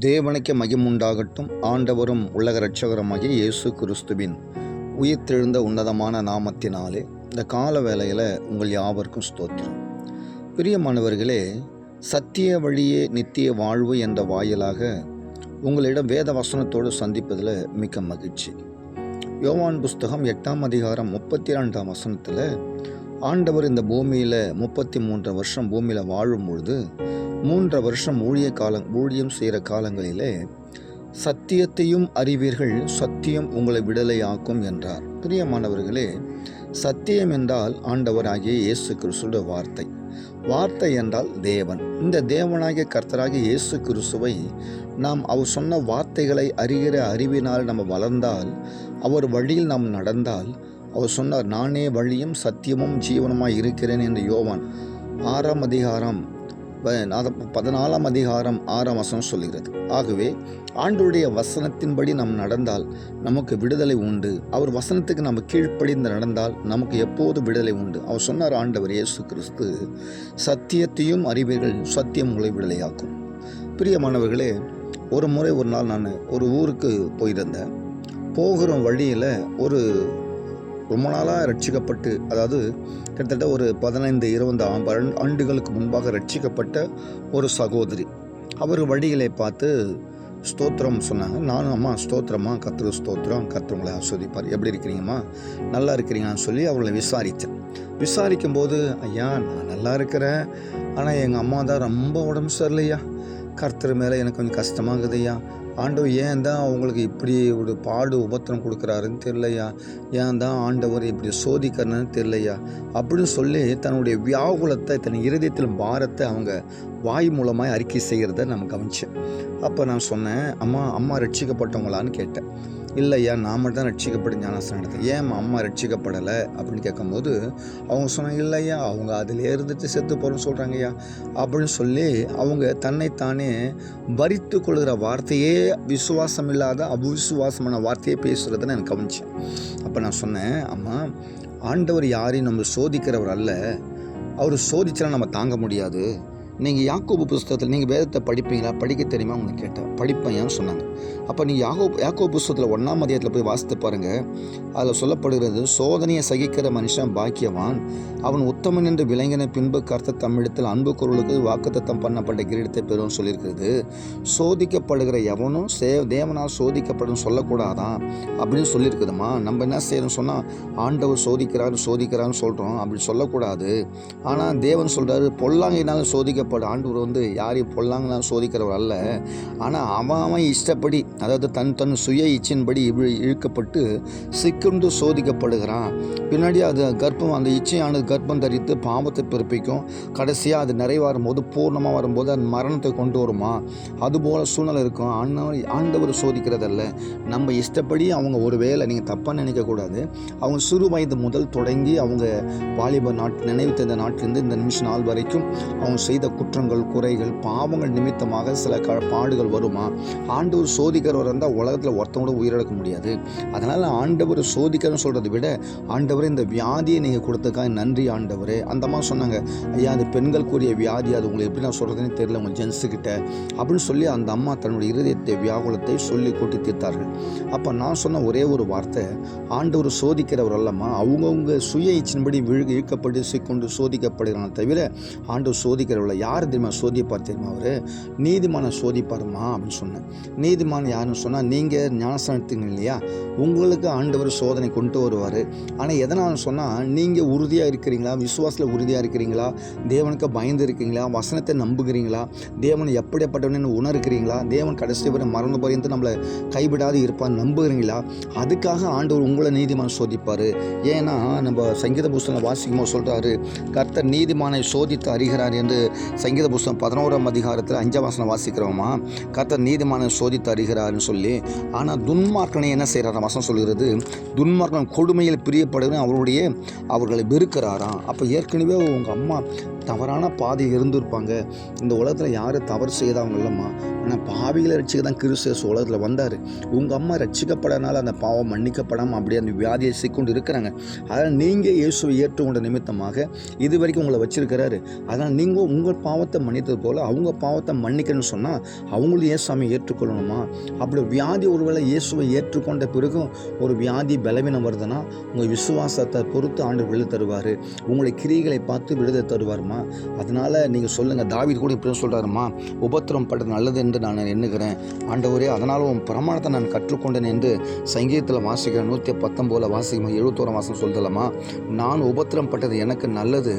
தேவனுக்கு மகிமுண்டாகட்டும். ஆண்டவரும் உலக இரட்சகருமாகிய இயேசு கிறிஸ்துவின் உயிர்த்தெழுந்த உன்னதமான நாமத்தினாலே இந்த கால வேளையில் உங்கள் யாவருக்கும் ஸ்தோத்திரம். பிரியமானவர்களே, சத்திய வழியே நித்திய வாழ்வு என்ற வாயிலாக உங்களிடம் வேத வசனத்தோடு சந்திப்பதில் மிக்க மகிழ்ச்சி. யோவான் புஸ்தகம் 8ஆம் அதிகாரம் 32ஆம் வசனத்தில் ஆண்டவர் இந்த பூமியில் 33 வருஷம் பூமியில் வாழும் பொழுது 3 வருஷம் ஊழியம் செய்கிற காலங்களிலே சத்தியத்தையும் அறிவீர்கள், சத்தியம் உங்களை விடுதலையாக்கும் என்றார். பிரியமானவர்களே, சத்தியம் என்றால் ஆண்டவராகிய இயேசு கிறிஸ்துவின் வார்த்தை என்றால் தேவன். இந்த தேவனாகிய கர்த்தராகிய இயேசு கிறிஸ்துவை நாம் அவர் சொன்ன வார்த்தைகளை அறிகிற அறிவினால் நம்ம வளர்ந்தால், அவர் வழியில் நாம் நடந்தால், அவர் சொன்னார், நானே வழியும் சத்தியமும் ஜீவனுமாய் இருக்கிறேன் என்று யோவான் 6ஆம் அதிகாரம் 14ஆம் அதிகாரம் 6ஆம் வசனம் சொல்கிறது. ஆகவே ஆண்டவருடைய வசனத்தின்படி நாம் நடந்தால் நமக்கு விடுதலை உண்டு. அவர் வசனத்துக்கு நம்ம கீழ்ப்படிந்து நடந்தால் நமக்கு எப்போது விடுதலை உண்டு. அவர் சொன்னார், ஆண்டவர் இயேசு கிறிஸ்து, சத்தியத்தையும் அறிவீர்கள், சத்தியம் உங்களை விடுதலையாக்கும். பிரியமானவர்களே, ஒரு நாள் நான் ஒரு ஊருக்கு போயிருந்தேன். போகிற வழியில் ரொம்ப நாளாக ரட்சிக்கப்பட்டு, அதாவது கிட்டத்தட்ட ஒரு 15-20 ஆண்டுகளுக்கு முன்பாக ரட்சிக்கப்பட்ட ஒரு சகோதரி, அவர் வழிகளை பார்த்து ஸ்தோத்திரம் சொன்னாங்க. நானும், அம்மா ஸ்தோத்திரம்மா, கர்த்தர் ஸ்தோத்திரம், கர்த்தர் உங்களை ஆசீர்வதிப்பார், எப்படி இருக்கிறீங்கம்மா, நல்லா இருக்கிறீங்கன்னு சொல்லி அவளை விசாரிக்கும் போது, ஐயா நான் நல்லா இருக்கிறேன், ஆனால் எங்கள் அம்மா தான் ரொம்ப உடம்பு சரியில்லையா, கர்த்தர் மேலே எனக்கு கொஞ்சம் கஷ்டமாகுதுய்யா, ஆண்டவர் ஏன் தான் அவங்களுக்கு இப்படி ஒரு உபத்திரம் கொடுக்குறாருன்னு தெரியலையா, ஏன் தான் ஆண்டவர் இப்படி சோதிக்கிறன்னு தெரியலையா அப்படின்னு சொல்லி தன்னுடைய வியாகுலத்தை, தன் இருதயத்தில் பாரத்தை அவங்க வாய் மூலமாக அறிக்கை செய்கிறத நம்ம கவனித்தேன். அப்போ நான் சொன்னேன், அம்மா ரட்சிக்கப்பட்டவங்களான்னு கேட்டேன். இல்லையா, நான் மட்டும் தான் ரட்சிக்கப்பட்டு ஞானஸ்நானம் எடுத்தேன், ஏன் அம்மா ரட்சிக்கப்படலை அப்படின்னு கேட்கும்போது அவங்க சொன்னாங்க, இல்லையா அவங்க அதில் இருந்துட்டு செத்து போகிறோன்னு சொல்கிறாங்கய்யா அப்படின்னு சொல்லி அவங்க தன்னைத்தானே வரித்து கொள்கிற வார்த்தையே விசுவாசம் இல்லாத அவிசுவாசமான வார்த்தையே பேசுகிறதுன்னு எனக்கு கவனிச்சேன். அப்போ நான் சொன்னேன், அம்மா ஆண்டவர் யாரையும் நம்ம சோதிக்கிறவர் அல்ல, அவர் சோதிச்சா நம்ம தாங்க முடியாது. நீங்கள் யாக்கோபு புஸ்தகத்தில் நீங்கள் வேதத்தை படிப்பீங்களா, படிக்க தெரியுமா உங்களுக்கு கேட்டேன். படிப்பேன்னு சொன்னாங்க. அப்போ நீங்கள் யாக்கோபு புஸ்தகத்தில் 1ஆம் அதிகாரத்தில் போய் வாசித்து பாருங்கள். அதில் சொல்லப்படுகிறது, சோதனையை சகிக்கிற மனுஷன் பாக்கியவான், அவன் உத்தமன் என்று விளங்கின பின்பு கர்த்தர் தம்மிடத்தில் அன்பு குரலுக்கு வாக்குத்தத்தம் பண்ணப்பட்ட கிரீடத்தை பெறும் சொல்லியிருக்கிறது. சோதிக்கப்படுகிற எவனும் தேவனால் சோதிக்கப்படும் சொல்லக்கூடாதான் அப்படின்னு சொல்லியிருக்குதுமா. நம்ம என்ன செய்யணும் சொன்னால், ஆண்டவர் சோதிக்கிறான்னு சொல்கிறோம், அப்படி சொல்லக்கூடாது. ஆனால் தேவன் சொல்கிறாரு, பொல்லாங்கினாலும் சோதிக்கப்படும். ஆண்டவர் யாரையும் பொல்லாங்கனாலும் சோதிக்கிறவர் அல்ல, ஆனால் அவன் இஷ்டப்படி, அதாவது தன் சுய இச்சையின்படி இழுக்கப்பட்டு சிக்கொண்டு சோதிக்கப்படுகிறான். பின்னாடி அது அந்த இச்சையானது கர்ப்பம் தரித்து பாவத்தை பிறப்பிக்கும். கடைசியாக அது நிறைவாரும் போது, பூர்ணமாக வரும்போது அது மரணத்தை கொண்டு வருமா. அதுபோல் சூழ்நிலை இருக்கும். ஆண்டவர் சோதிக்கிறதல்ல, நம்ம இஷ்டப்படி. அவங்க ஒரு வேளை நீங்கள் தப்பாக நினைக்கக்கூடாது, அவங்க சிறு வயது முதல் தொடங்கி அவங்க வாலிப நினைவு தெரிந்த நாட்டிலிருந்து இந்த நிமிஷம் நாள் வரைக்கும் அவங்க செய்த குற்றங்கள், குறைகள், பாவங்கள் நிமித்தமாக சில பாடுகள் வருமா. ஆண்டவர் சோதிக்கிறவர் இருந்தால் உலகத்தில் ஒருத்தவங்க உயிரிழக்க முடியாது. அதனால் ஆண்டவர் சோதிக்கிறன்னு சொல்கிறத விட, ஆண்டவரே இந்த வியாதியை நீங்கள் கொடுத்ததுக்காக நன்றி ஆண்டவரே. அந்த அம்மா சொன்னாங்க, ஐயா அது பெண்களுக்குரிய வியாதி, அது உங்களுக்கு எப்படி நான் சொல்கிறதுன்னு தெரியல உங்கள் ஜென்ஸுக்கிட்ட அப்படின்னு சொல்லி அந்த அம்மா தன்னுடைய இருதயத்தை வியாகுலத்தை சொல்லி கொட்டி தீர்த்தார்கள். அப்போ நான் சொன்ன ஒரே ஒரு வார்த்தை, ஆண்டவர் சோதிக்கிறவர் அல்லம்மா, அவங்கவுங்க சுய இச்சின்படி இழுக்கப்பட்டு சிக்கொண்டு சோதிக்கப்படுகிறாங்க தவிர ஆண்டவர் சோதிக்கிறவர்கள. யார் தெரியுமா சோதிப்பார் தெரியுமா, அவர் நீதிமான சோதிப்பாருமா அப்படின்னு சொன்னேன். நீதிமான் யாருன்னு சொன்னால், நீங்கள் ஞானஸ்நானம் எடுத்தீங்க இல்லையா, உங்களுக்கு ஆண்டவர் சோதனை கொண்டு வருவார். ஆனால் எதனால சொன்னால், நீங்கள் உறுதியாக இருக்கிறீங்களா, விசுவாசத்தில் உறுதியாக இருக்கிறீங்களா, தேவனுக்கு பயந்து இருக்கிறீங்களா, வசனத்தை நம்புகிறீங்களா, தேவன் எப்படிப்பட்டவனு உணர்கிறீங்களா, தேவன் கடைசி வரை மரண பரியந்து நம்மளை கைவிடாது இருப்பான்னு நம்புகிறீங்களா, அதுக்காக ஆண்டவர் உங்களை நீதிமான் சோதிப்பார். ஏன்னா நம்ம சங்கீத புஸ்தகம் வாசிக்கும் போது சொல்கிறாரு, கர்த்தர் நீதிமானை சோதித்து அறிகிறார் என்று சங்கீத புஸ்தகம் 11ஆம் அதிகாரத்தில் 5ஆம் வசனம் வாசிக்கிறோமா. கர்த்தர் நீதிமானை சோதித்து அறிகிறார்னு சொல்லி. ஆனால் துன்மார்க்கனை என்ன செய்கிறார் வசனம் சொல்கிறது, துன்மார்க்கன் கொடுமையில் பிரியப்படுகிற அவர்களை வெறுக்கிறாராம். அப்போ ஏற்கனவே உங்கள் அம்மா தவறான பாதையில் இருந்திருப்பாங்க. இந்த உலகத்தில் யார் தவறு செய்தவங்க இல்லைம்மா, ஆனால் பாவிகளை ரட்சிக்க தான் கிறிஸ்து உலகத்தில் வந்தார். உங்கள் அம்மா ரட்சிக்கப்படனால அந்த பாவம் மன்னிக்கப்படாமல் அப்படியே அந்த வியாதியை சிக்கொண்டு இருக்கிறாங்க. அதனால் நீங்கள் இயேசுவை ஏற்றுக்கொண்ட நிமித்தமாக இது வரைக்கும் உங்களை வச்சிருக்கிறாரு. அதனால் நீங்கள் உங்கள் பாவத்தை மன்னித்தது போல் அவங்க பாவத்தை மன்னிக்கணும்னு சொன்னால் அவங்களும் இயேசுவை ஏற்றுக்கொள்ளணுமா? அப்படி வியாதி ஒருவேளை இயேசுவை ஏற்றுக்கொண்ட பிறகும் ஒரு வியாதி பலவீனம் வருதுன்னா உங்கள் விசுவாசத்தை பொறுத்து ஆண்டவர் விடுதலை தருவார். உங்களுடைய கிரியைகளை பார்த்து விடுதலை தருவாருமா. அதனால் நீங்கள் சொல்லுங்கள், தாவீது கூட இப்படி சொல்கிறாருமா, உபத்திரம் படுறது நல்லது என்று நான் எண்ணுகிறேன் ஆண்டவரே, அதனால உன் பிரமாணத்தை நான் கற்றுக்கொண்டேன் என்று சங்கீதத்தில் வாசிக்கிறேன். 119 வாசிக்கும் 71 வாசம் சொல்லுதலம்மா, நான் உபத்திரம் பட்டது எனக்கு நல்லது,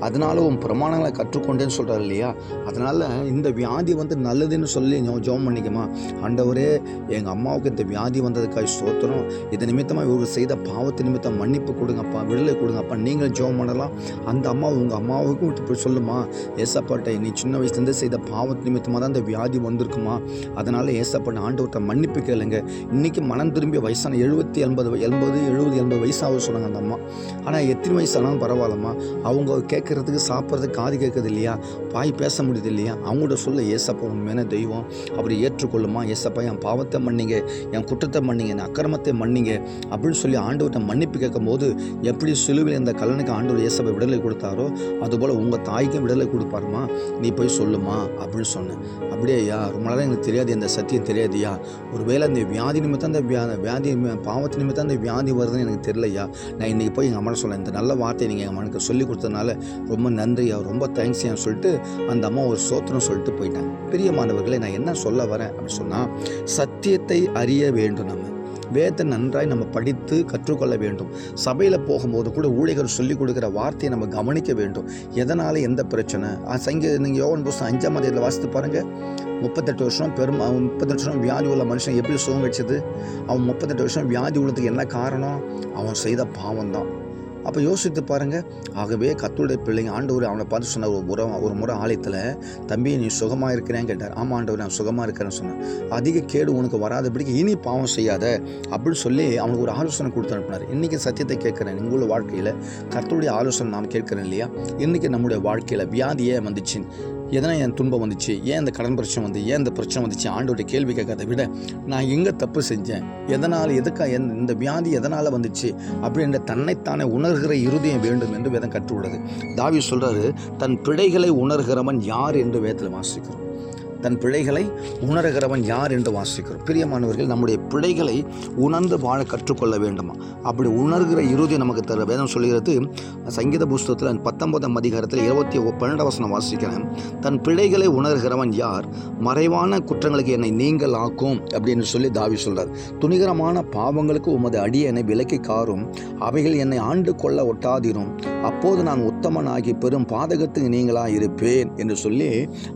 அதனால உன் பிரமாணங்களை கற்றுக்கொண்டேன்னு சொல்கிறார் இல்லையா? அதனால் இந்த வியாதி நல்லதுன்னு சொல்லி ஜெபம் பண்ணிக்கமா. ஆண்டவரே, எங்கள் அம்மாவுக்கு இந்த வியாதி வந்ததுக்காக ஸ்தோத்திரம், இது நிமித்தமாக இவர்கள் செய்த பாவத்து நிமித்தம் மன்னிப்பு கொடுங்கப்பா, விடுதலை கொடுங்கப்பா. நீங்களும் ஜெபம் பண்ணலாம். அந்த அம்மா உங்கள் அம்மாவுக்கும் இப்படி சொல்லுமா, ஏசப்பாட்ட நீ சின்ன வயசுலேருந்து செய்த பாவத்து நிமித்தமாக தான் இந்த வியாதி வந்திருக்குமா, அதனால் ஏசப்பாட்ட ஆண்டவர்கிட்ட மன்னிப்பு கேளுங்க. இன்றைக்கி மனம் திரும்பிய வயசான 70 வயசாக சொன்னாங்க அந்த அம்மா. ஆனால் எத்தனை வயசு ஆனாலும் பரவாயில்லம்மா, அவங்க கேட்குறதுக்கு சாப்பிட்றதுக்கு காது கேட்குறது இல்லையா, வாய் பேச முடியுது இல்லையா, அவங்கள்ட்ட சொல்ல ஏசப்பா உண்மையான தெய்வம், அப்படி ஏற்றுக்கொள்ளுமா. ஏசப்பா என் பாவத்தை மன்னிங்க, என் குற்றத்தை மன்னிங்க, என் அக்கிரமத்தை மன்னிங்க அப்படின்னு சொல்லி ஆண்டவர்கிட்ட மன்னிப்பு கேட்கும் போது எப்படி சிலுவையில் இந்த கல்லனுக்கு ஆண்டவர் ஏசப்பா விடுதலை கொடுத்தாரோ அதுபோல் உங்கள் தாய்க்கும் விடுதலை கொடுப்பாருமா. நீ போய் சொல்லுமா அப்படின்னு சொன்னேன். அப்படியே ஐயா, ரொம்ப நாளாக எனக்கு தெரியாது, இந்த சத்தியம் தெரியாதுயா. ஒருவேளை அந்த வியாதி நிமித்தம் அந்த வியாதி பாவத்து நிமித்தம் அந்த வியாதி வருதுன்னு எனக்கு தெரியலையா. நான் இன்றைக்கி போய் எங்கள் அம்மா சொன்னேன், இந்த நல்ல வார்த்தையை நீங்கள் எங்கள் அம்மனுக்கு சொல்லி கொடுத்ததுனால ரொம்ப நன்றியா, ரொம்ப தேங்க்ஸ்யான்னு சொல்லிட்டு அந்த அம்மா ஒரு சோத்திரம் சொல்லிட்டு போயிட்டாங்க. பிரியமானவர்களே, நான் என்ன சொல்ல வரேன் அப்படின்னு சொன்னால், சத்தியத்தை அறிய வேண்டும். நம்ம வேதத்தை நன்றாய் நம்ம படித்து கற்றுக்கொள்ள வேண்டும். சபையில் போகும்போது கூட ஊழியர்கள் சொல்லிக் கொடுக்குற வார்த்தையை நம்ம கவனிக்க வேண்டும். எதனால் எந்த பிரச்சனை நீங்கள் யோவான் புஸ்தகம் 5ஆம் அதிகாரத்தில் வாசித்து பாருங்கள். 38 வருஷம் வியாதி உள்ள மனுஷன் எப்படி சுகம் வச்சது? அவன் 38 வருஷம் வியாதி உள்ளதுக்கு என்ன காரணம்? அவன் செய்த பாவம் தான். அப்போ யோசித்து பாருங்கள். ஆகவே கர்த்தருடைய பிள்ளைங்க ஆண்டவர் அவனை பார்த்து சொன்னார். ஒரு முறை ஆலயத்தில், தம்பி நீ சுகமாக இருக்கிறேன்னு கேட்டார். ஆமாம் ஆண்டவர், நான் சுகமாக இருக்கிறேன்னு சொன்னேன். அதிக கேடு உனக்கு வராதபடிக்கு இனி பாவம் செய்யாத அப்படின்னு சொல்லி அவனுக்கு ஒரு ஆலோசனை கொடுத்து அனுப்பினார். இன்றைக்கி சத்தியத்தை கேட்குறேன். உங்களோட வாழ்க்கையில் கர்த்தருடைய ஆலோசனை நாம் கேட்குறேன் இல்லையா? இன்றைக்கி நம்முடைய வாழ்க்கையில் வியாதியே வந்துச்சு, எதனால் என் துன்பம் வந்துச்சு, ஏன் இந்த கடன் பிரச்சனை வந்து, ஏன் இந்த பிரச்சனை வந்துச்சு, ஆண்டவருடைய கேள்வி கேட்காத விட நான் எங்கே தப்பு செஞ்சேன், இந்த வியாதி எதனால் வந்துச்சு அப்படின்ற தன்னைத்தானே உணர்கிற இருதயம் வேண்டும் என்று வேதம் கற்றுள்ளது. தாவீது சொல்கிறாரு, தன் பிழைகளை உணர்கிறவன் யார் என்று வேதத்தில் வாசிக்கிறோம். தன் பிழைகளை உணர்கிறவன் யார் என்று வாசிக்கிறோம். பிரியமானவர்கள், நம்முடைய பிழைகளை உணர்ந்து வாழ கற்றுக்கொள்ள வேண்டுமா? அப்படி உணர்கிற இருதயம் நமக்கு தர வேதம் சொல்கிறது. சங்கீத புஸ்தகத்தில் 19ஆம் அதிகாரத்தில் 12 வசனம் வாசிக்கிறேன். தன் பிழைகளை உணர்கிறவன் யார்? மறைவான குற்றங்களுக்கு என்னை நீங்கள் ஆக்கும் அப்படின்னு சொல்லி தாவீது சொல்றார். துணிகரமான பாவங்களுக்கு உமது அடியனை விலக்கி காரும், அவைகள் என்னை ஆண்டு கொள்ள ஒட்டாதிரும், அப்போது நான் உத்தமனாகி பெரும் பாதகத்துக்கு நீங்களா இருப்பேன் என்று சொல்லி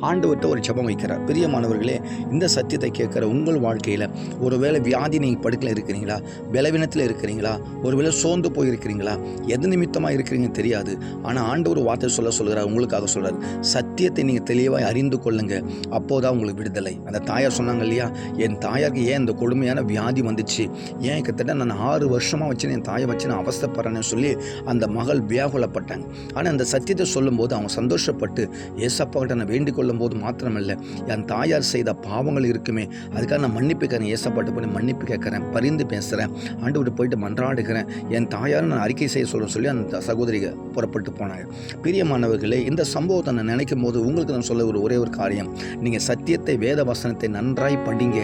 ஆண்டவர்கிட்ட ஒரு ஜெபம் வைக்கிறார். பிரியமானவர்களே, இந்த சத்தியத்தை கேட்குற உங்கள் வாழ்க்கையில் ஒருவேளை வியாதி நீங்கள் படுக்கையில் இருக்கிறீங்களா, பலவீனத்தில் இருக்கிறீங்களா, ஒருவேளை சோர்ந்து போயிருக்கிறீங்களா, எது நிமித்தமாக இருக்கிறீங்கன்னு தெரியாது. ஆனால் ஆண்டவர் வார்த்தை சொல்கிறார், உங்களுக்காக சொல்கிறார். சத்தியத்தை நீங்கள் தெளிவாக அறிந்து கொள்ளுங்க, அப்போதான் உங்களுக்கு விடுதலை. அந்த தாயார் சொன்னாங்க இல்லையா, என் தாயாருக்கு ஏன் இந்த கொடுமையான வியாதி வந்துச்சு, ஏன் கிட்டத்தட்ட நான் 6 வருஷமாக வச்சு என் தாயை வச்சு நான் அவஸ்தைப்படுறேன்னு சொல்லி அந்த மகள் வியாகுலப்பட்டாங்க. ஆனால் அந்த சத்தியத்தை சொல்லும்போது அவங்க சந்தோஷப்பட்டு ஏசப்பா கிட்ட நான் வேண்டிக் கொள்ளும் போது மாத்திரமல்ல, என் தாயார் செய்த பாவங்கள் இருக்குமே அதுக்காக நான் மன்னிப்பு கேட்குறேன், ஏசப்பாட்டு போய் மன்னிப்பு கேட்குறேன், பரிந்து பேசுகிறேன், ஆண்டவர்கிட்ட போயிட்டு மன்றாடுகிறேன், என் தாயார் நான் அறிக்கை செய்ய சொல்கிறேன் சொல்லி அந்த சகோதரிகள் புறப்பட்டு போனாங்க. பிரியமானவர்களே, இந்த சம்பவத்தை நான் நினைக்கும் போது உங்களுக்கு நான் சொல்ல ஒரே ஒரு காரியம், நீங்கள் சத்தியத்தை வேத வசனத்தை நன்றாய் படிங்க.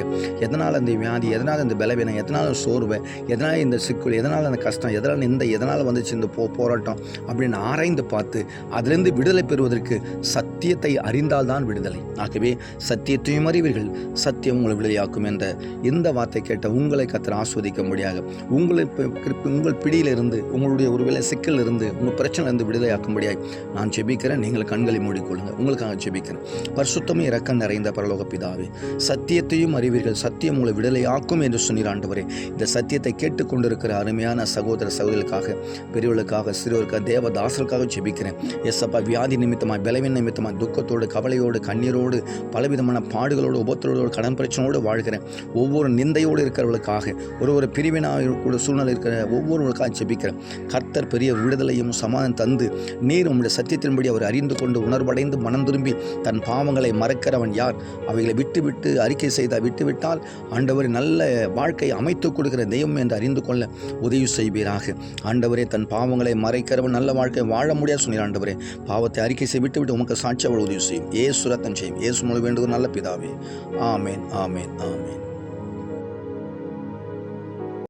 எதனால் அந்த வியாதி, எதனால் இந்த பலவீனம், எதனால் சோர்வு, எதனால் இந்த சிக்கல், எதனால் அந்த கஷ்டம், எதனால் வந்துச்சு இந்த போராட்டம் அப்படின்னு ஆராய்ந்து பார்த்து அதிலிருந்து விடுதலை பெறுவதற்கு சத்தியத்தை அறிந்தால்தான் விடுதலை. ஆகவே சத்தியத்தையும் அறிவீர்கள், சத்தியம் உங்களை விடுதலையாக்கும் என்ற இந்த வார்த்தை கேட்ட உங்களை கர்த்தர் ஆஸ்வதிக்கும்படியாக உங்கள் பிடியிலிருந்து, உங்களுடைய ஒருவேளை சிக்கலிருந்து, உங்கள் பிரச்சனையிலிருந்து விடுதலையாக்கும்படியாக நான் ஜெபிக்கிறேன். நீங்கள் கண்களை மூடிக்கொள்ளுங்கள். உங்களுக்காக ஜெபிக்கிறேன். பரிசுத்தமும் இரக்கம் நிறைந்த பரலோக பிதாவே, சத்தியத்தையும் அறிவீர்கள், சத்தியம் உங்களை விடுதலையாக்கும் என்று சொன்னீர் ஆண்டவரே. இந்த சத்தியத்தை கேட்டுக்கொண்டிருக்கிற அருமையான சகோதர சகோதரிகளுக்காக, பெரியவர்களுக்காக, சிறுவருக்காக, தேவதாசருக்காக ஜெபிக்கிறேன். எஸ்அப்பா, வியாதி நிமித்தமாக, பலவீன நிமித்தமாக, துக்கத்தோடு, கவலையோடு, கண்ணீரோடு, பல பலவிதமான பாடுகளோடு உபத்திரங்களோடு கடன் பிரச்சனையோடு வாழ்கிற ஒவ்வொரு நிந்தையோடு இருக்கிறவர்களுக்காக ஒரு பிரிவினாவுடைய சூழ்நிலை இருக்கிற ஒவ்வொருவர்களுக்காக ஜெபிக்கிறேன். கர்த்தர் பெரிய விடுதலையும் சமாதானம் தந்து நீர் உம்முடைய சத்தியத்தின்படி அவர் அறிந்து கொண்டு உணர்வடைந்து மனம் திரும்பி தன் பாவங்களை மறக்கிறவன் யார்? அவைகளை விட்டுவிட்டு அறிக்கை செய்தால் விட்டுவிட்டால் ஆண்டவரே நல்ல வாழ்க்கையை அமைத்துக் கொடுக்கிற தெய்வம் என்று அறிந்து கொள்ள உதவி செய்வீராக. ஆண்டவரே தன் பாவங்களை மறைக்கிறவன் நல்ல வாழ்க்கை வாழ முடியாது சொன்னீர். ஆண்டவரே பாவத்தை அறிக்கை செய்து விட்டுவிட்டு உமக்கு சாட்சி அவள் உதவி செய்யும். ஏசு ரத்தம் செய்யும். ஏசு மூலம் வேண்டுகிற நல்ல பிதாவே. ஆமேன், ஆமேன், ஆமேன்.